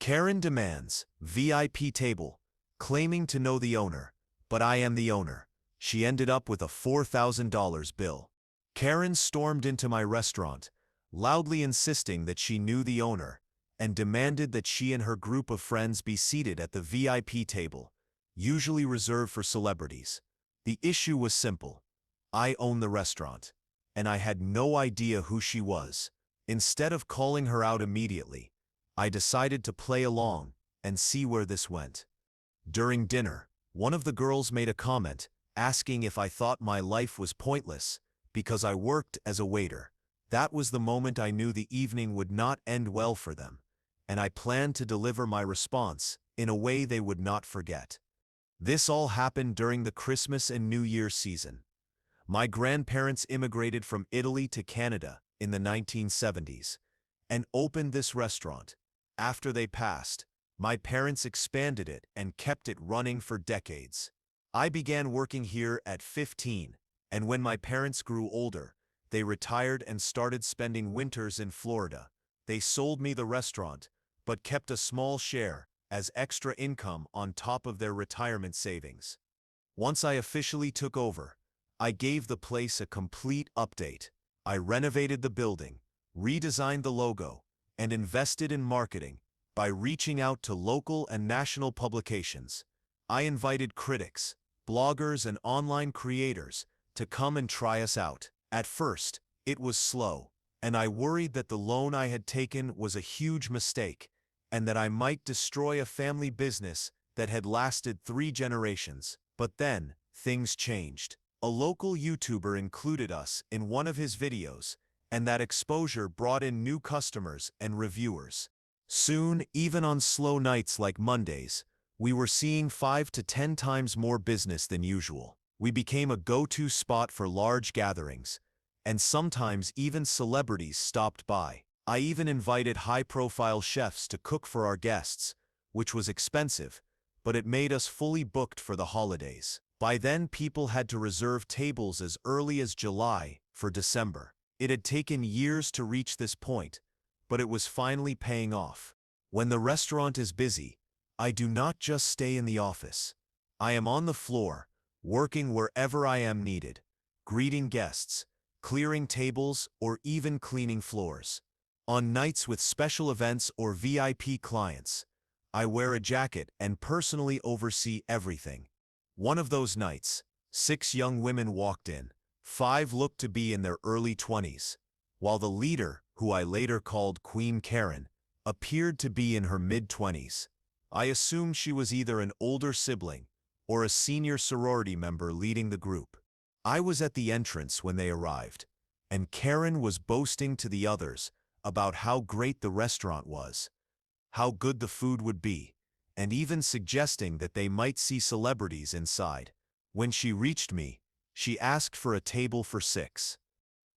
Karen demands VIP table, claiming to know the owner, but I am the owner. She ended up with a $4,000 bill. Karen stormed into my restaurant, loudly insisting that she knew the owner, and demanded that she and her group of friends be seated at the VIP table, usually reserved for celebrities. The issue was simple. I own the restaurant, and I had no idea who she was. Instead of calling her out immediately, I decided to play along and see where this went. During dinner, one of the girls made a comment, asking if I thought my life was pointless because I worked as a waiter. That was the moment I knew the evening would not end well for them, and I planned to deliver my response in a way they would not forget. This all happened during the Christmas and New Year season. My grandparents immigrated from Italy to Canada in the 1970s and opened this restaurant. After they passed, my parents expanded it and kept it running for decades. I began working here at 15, and when my parents grew older, they retired and started spending winters in Florida. They sold me the restaurant, but kept a small share as extra income on top of their retirement savings. Once I officially took over, I gave the place a complete update. I renovated the building, redesigned the logo, and invested in marketing by reaching out to local and national publications. I invited critics, bloggers, and online creators to come and try us out. At first, it was slow, and I worried that the loan I had taken was a huge mistake, and that I might destroy a family business that had lasted 3 generations. But then, things changed. A local YouTuber included us in one of his videos, and that exposure brought in new customers and reviewers. Soon, even on slow nights like Mondays, we were seeing 5 to 10 times more business than usual. We became a go-to spot for large gatherings, and sometimes even celebrities stopped by. I even invited high-profile chefs to cook for our guests, which was expensive, but it made us fully booked for the holidays. By then, people had to reserve tables as early as July for December. It had taken years to reach this point, but it was finally paying off. When the restaurant is busy, I do not just stay in the office. I am on the floor, working wherever I am needed, greeting guests, clearing tables, or even cleaning floors. On nights with special events or VIP clients, I wear a jacket and personally oversee everything. One of those nights, 6 young women walked in. 5 looked to be in their early 20s, while the leader, who I later called Queen Karen, appeared to be in her mid-20s. I assumed she was either an older sibling or a senior sorority member leading the group. I was at the entrance when they arrived, and Karen was boasting to the others about how great the restaurant was, how good the food would be, and even suggesting that they might see celebrities inside. When she reached me, she asked for a table for 6.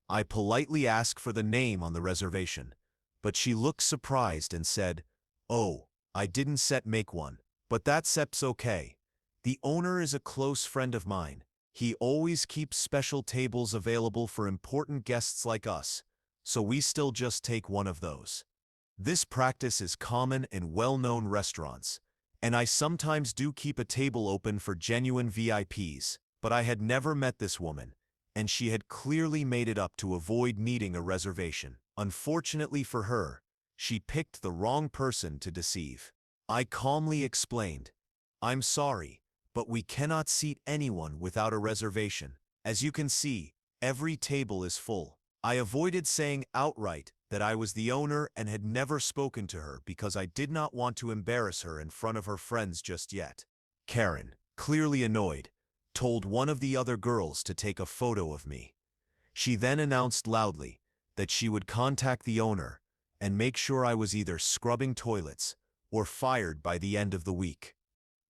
I politely asked for the name on the reservation, but she looked surprised and said, "Oh, I didn't make one, but that's okay. The owner is a close friend of mine. He always keeps special tables available for important guests like us, so we still just take one of those." This practice is common in well-known restaurants, and I sometimes do keep a table open for genuine VIPs, but I had never met this woman, and she had clearly made it up to avoid needing a reservation. Unfortunately for her, she picked the wrong person to deceive. I calmly explained, "I'm sorry, but we cannot seat anyone without a reservation. As you can see, every table is full." I avoided saying outright that I was the owner and had never spoken to her because I did not want to embarrass her in front of her friends just yet. Karen, clearly annoyed, told one of the other girls to take a photo of me. She then announced loudly that she would contact the owner and make sure I was either scrubbing toilets or fired by the end of the week.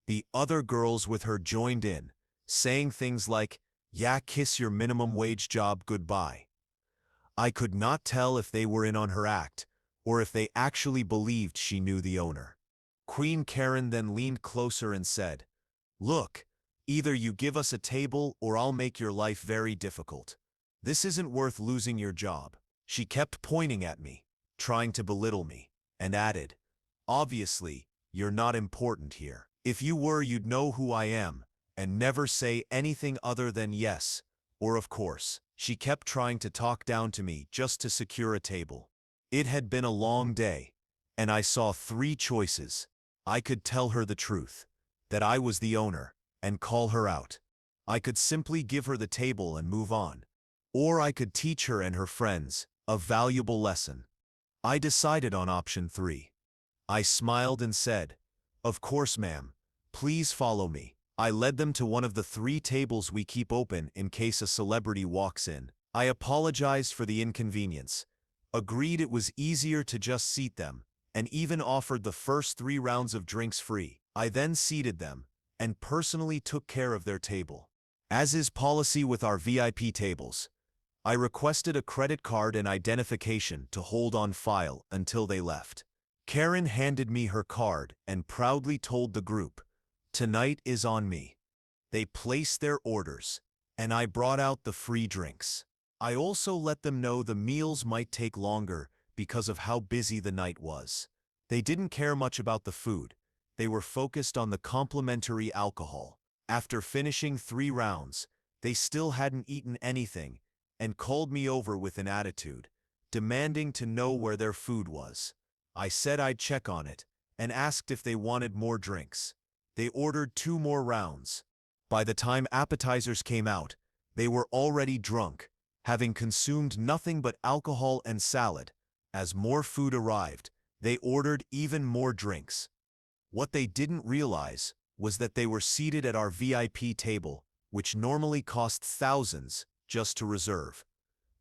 The other girls with her joined in, saying things like, "Yeah, kiss your minimum wage job goodbye." I could not tell if they were in on her act or if they actually believed she knew the owner. Queen Karen then leaned closer and said, "Look, either you give us a table or I'll make your life very difficult. This isn't worth losing your job." She kept pointing at me, trying to belittle me, and added, Obviously, you're not important here. If you were, you'd know who I am, and never say anything other than yes, or of course. She kept trying to talk down to me just to secure a table. It had been a long day, and I saw three choices. I could tell her the truth, that I was the owner, and call her out. I could simply give her the table and move on. Or I could teach her and her friends a valuable lesson. I decided on option 3. I smiled and said, "Of course, ma'am. Please follow me." I led them to one of the 3 tables we keep open in case a celebrity walks in. I apologized for the inconvenience, agreed it was easier to just seat them, and even offered the first 3 rounds of drinks free. I then seated them, and personally took care of their table. As is policy with our VIP tables, I requested a credit card and identification to hold on file until they left. Karen handed me her card and proudly told the group, "Tonight is on me." They placed their orders, and I brought out the free drinks. I also let them know the meals might take longer because of how busy the night was. They didn't care much about the food. They were focused on the complimentary alcohol. After finishing 3 rounds, they still hadn't eaten anything and called me over with an attitude, demanding to know where their food was. I said I'd check on it and asked if they wanted more drinks. They ordered 2 more rounds. By the time appetizers came out, they were already drunk, having consumed nothing but alcohol and salad. As more food arrived, they ordered even more drinks. What they didn't realize was that they were seated at our VIP table, which normally costs thousands just to reserve.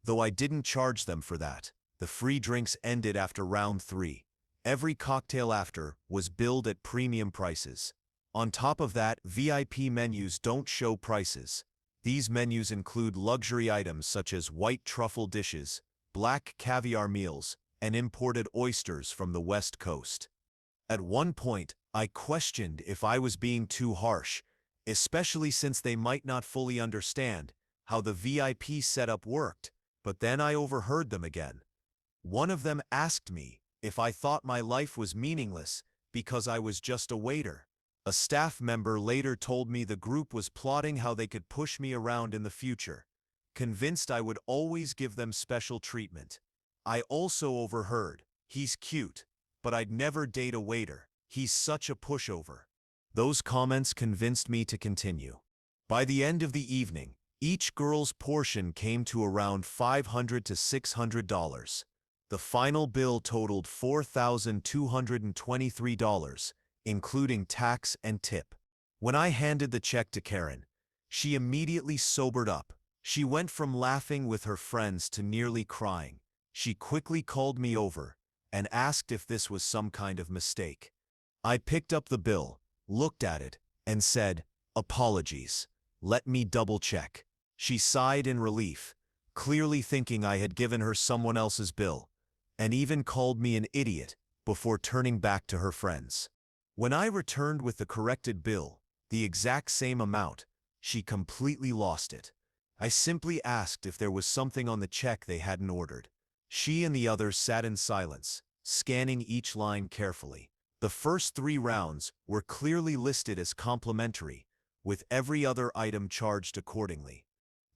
Though I didn't charge them for that. The free drinks ended after round 3. Every cocktail after was billed at premium prices. On top of that, VIP menus don't show prices. These menus include luxury items such as white truffle dishes, black caviar meals, and imported oysters from the West Coast. At one point, I questioned if I was being too harsh, especially since they might not fully understand how the VIP setup worked, but then I overheard them again. One of them asked me if I thought my life was meaningless because I was just a waiter. A staff member later told me the group was plotting how they could push me around in the future, convinced I would always give them special treatment. I also overheard, "He's cute, but I'd never date a waiter. He's such a pushover." Those comments convinced me to continue. By the end of the evening, each girl's portion came to around $500 to $600. The final bill totaled $4,223, including tax and tip. When I handed the check to Karen, she immediately sobered up. She went from laughing with her friends to nearly crying. She quickly called me over and asked if this was some kind of mistake. I picked up the bill, looked at it, and said, "Apologies. Let me double-check." She sighed in relief, clearly thinking I had given her someone else's bill, and even called me an idiot before turning back to her friends. When I returned with the corrected bill, the exact same amount, she completely lost it. I simply asked if there was something on the check they hadn't ordered. She and the others sat in silence, scanning each line carefully. The first 3 rounds were clearly listed as complimentary, with every other item charged accordingly.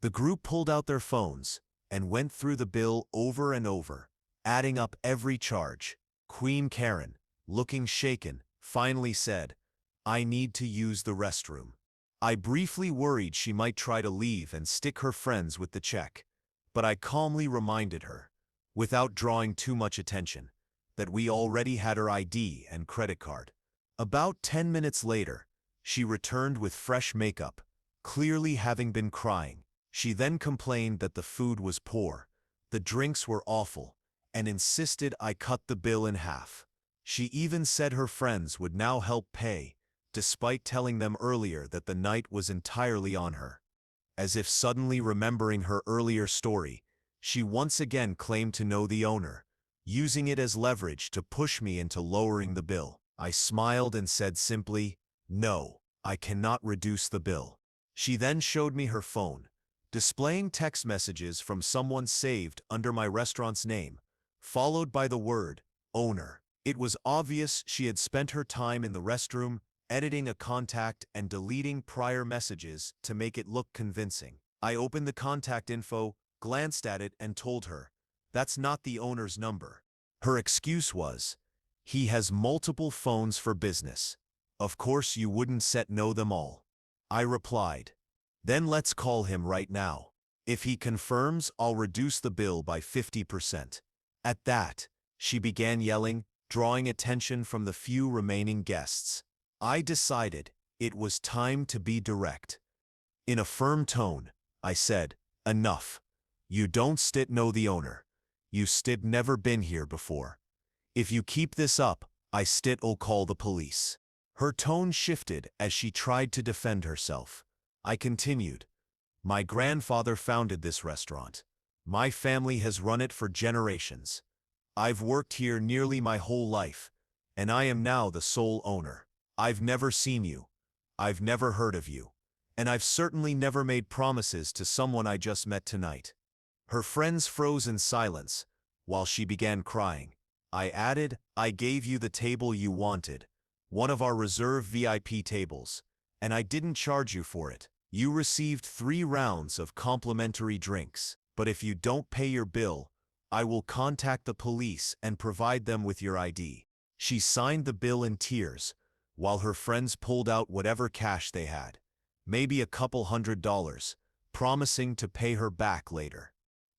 The group pulled out their phones and went through the bill over and over, adding up every charge. Queen Karen, looking shaken, finally said, "I need to use the restroom." I briefly worried she might try to leave and stick her friends with the check, but I calmly reminded her, without drawing too much attention, that we already had her ID and credit card. About 10 minutes later, she returned with fresh makeup, clearly having been crying. She then complained that the food was poor, the drinks were awful, and insisted I cut the bill in half. She even said her friends would now help pay, despite telling them earlier that the night was entirely on her. As if suddenly remembering her earlier story, she once again claimed to know the owner, using it as leverage to push me into lowering the bill. I smiled and said simply, "No, I cannot reduce the bill." She then showed me her phone, displaying text messages from someone saved under my restaurant's name, followed by the word owner. It was obvious she had spent her time in the restroom, editing a contact and deleting prior messages to make it look convincing. I opened the contact info, glanced at it, and told her, "That's not the owner's number." Her excuse was, "He has multiple phones for business. Of course you wouldn't know them all." I replied, "Then let's call him right now. If he confirms, I'll reduce the bill by 50%. At that, she began yelling, drawing attention from the few remaining guests. I decided it was time to be direct. In a firm tone, I said, "Enough. You don't know the owner. You never been here before. If you keep this up, I'll call the police." Her tone shifted as she tried to defend herself. I continued, "My grandfather founded this restaurant. My family has run it for generations. I've worked here nearly my whole life, and I am now the sole owner. I've never seen you. I've never heard of you. And I've certainly never made promises to someone I just met tonight." Her friends froze in silence, while she began crying. I added, "I gave you the table you wanted, one of our reserve VIP tables, and I didn't charge you for it. You received 3 rounds of complimentary drinks, but if you don't pay your bill, I will contact the police and provide them with your ID." She signed the bill in tears, while her friends pulled out whatever cash they had, maybe a couple $100, promising to pay her back later.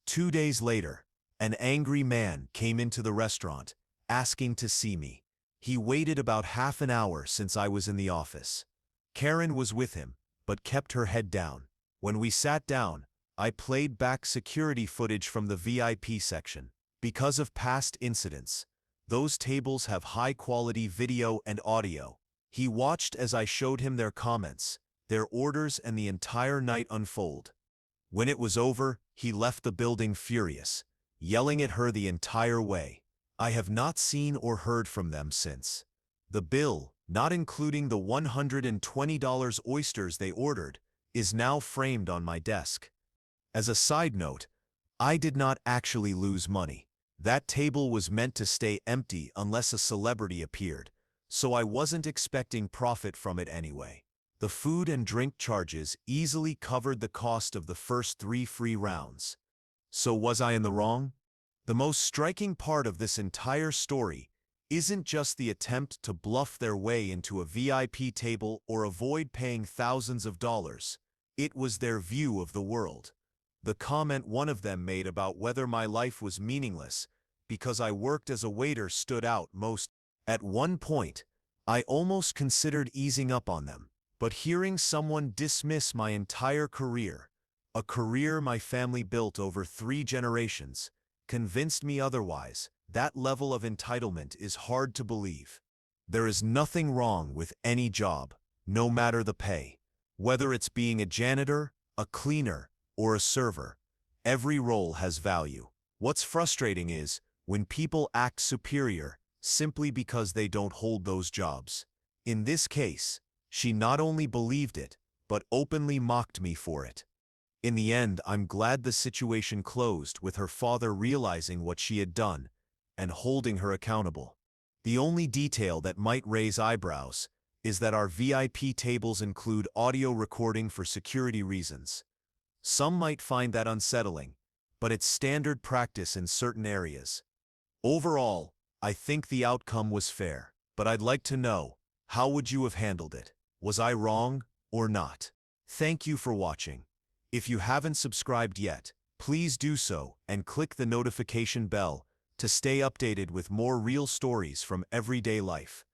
2 days later, an angry man came into the restaurant, asking to see me. He waited about half an hour since I was in the office. Karen was with him, but kept her head down. When we sat down, I played back security footage from the VIP section. Because of past incidents, those tables have high-quality video and audio. He watched as I showed him their comments, their orders, and the entire night unfold. When it was over, he left the building furious, yelling at her the entire way. I have not seen or heard from them since. The bill, not including the $120 oysters they ordered, is now framed on my desk. As a side note, I did not actually lose money. That table was meant to stay empty unless a celebrity appeared, so I wasn't expecting profit from it anyway. The food and drink charges easily covered the cost of the first 3 free rounds. So was I in the wrong? The most striking part of this entire story isn't just the attempt to bluff their way into a VIP table or avoid paying thousands of dollars. It was their view of the world. The comment one of them made about whether my life was meaningless because I worked as a waiter stood out most. At one point, I almost considered easing up on them, but hearing someone dismiss my entire career, a career my family built over 3 generations, convinced me otherwise. That level of entitlement is hard to believe. There is nothing wrong with any job, no matter the pay. Whether it's being a janitor, a cleaner, or a server, every role has value. What's frustrating is when people act superior simply because they don't hold those jobs. In this case, she not only believed it, but openly mocked me for it. In the end, I'm glad the situation closed with her father realizing what she had done and holding her accountable. The only detail that might raise eyebrows is that our VIP tables include audio recording for security reasons. Some might find that unsettling, but it's standard practice in certain areas. Overall, I think the outcome was fair, but I'd like to know, how would you have handled it? Was I wrong or not? Thank you for watching. If you haven't subscribed yet, please do so and click the notification bell to stay updated with more real stories from everyday life.